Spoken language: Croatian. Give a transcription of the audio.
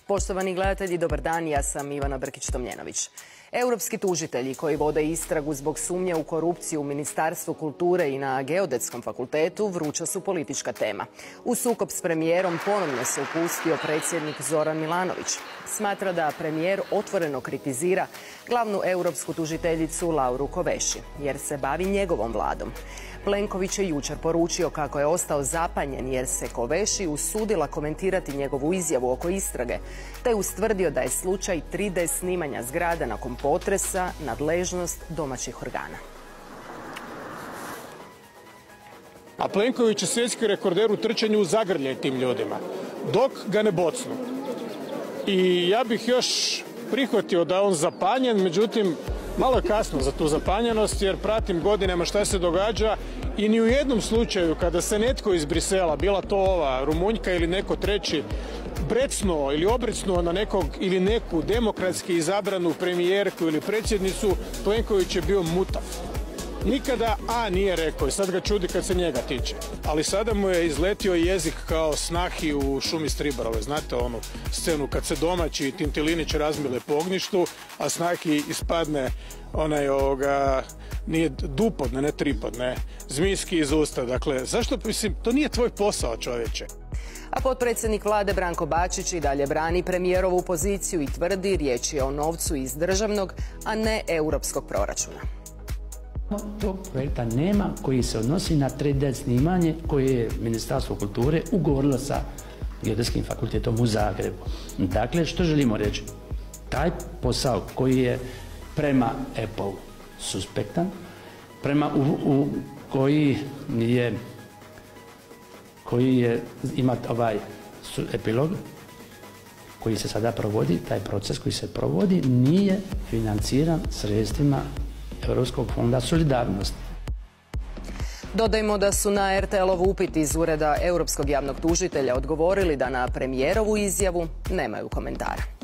Poštovani gledatelji, dobar dan, ja sam Ivana Brkić-Tomljenović. Europski tužitelji koji vode istragu zbog sumnje u korupciju u Ministarstvu kulture i na Geodetskom fakultetu vruća su politička tema. U sukob s premijerom ponovno se upustio predsjednik Zoran Milanović. Smatra da premijer otvoreno kritizira glavnu europsku tužiteljicu Lauru Kovesi, jer se bavi njegovom vladom. Plenković je jučer poručio kako je ostao zapanjen jer se Kovesi usudila komentirati njegovu izjavu oko istrage, te ustvrdio da je slučaj 3D snimanja zgrada nakon potresa nadležnost domaćih organa. A Plenković je svjetski rekorder u trčanju u zagrljaj tim ljudima, dok ga ne bocnu. I ja bih još prihvatio da on zapanjen, međutim, malo je kasno za tu zapanjenost jer pratim godinama šta se događa i ni u jednom slučaju kada se netko iz Brisela, bila to ova Rumunjka ili neko treći, brecnuo ili obrecnuo na nekog ili neku demokratski izabranu premijerku ili predsjednicu, Plenković je bio mutav. Nikada A nije rekao i sad ga čudi kad se njega tiče. Ali sada mu je izletio jezik kao snahi u šumi Stribarove. Znate onu scenu kad se domaći Tintilinić razmile po ognjištu, a snahi ispadne nije dupodne, ne tripodne, zmijski iz usta. Dakle, zašto, mislim, to nije tvoj posao, čovječe. A potpredsjednik vlade Branko Bačić i dalje brani premijerovu poziciju i tvrdi riječ je o novcu iz državnog, a ne europskog proračuna. Tog projekta nema koji se odnosi na 3D snimanje koje je Ministarstvo kulture ugovorilo sa Geodetskim fakultetom u Zagrebu. Dakle, što želimo reći? Taj posao koji je prema Apple suspektan, ima ovaj epilog koji se sada provodi, taj proces koji se provodi nije financiran sredstvima Europskog fonda solidarnosti. Dodajmo da su na RTL-ov upit iz Ureda Europskog javnog tužitelja odgovorili da na premijerovu izjavu nemaju komentara.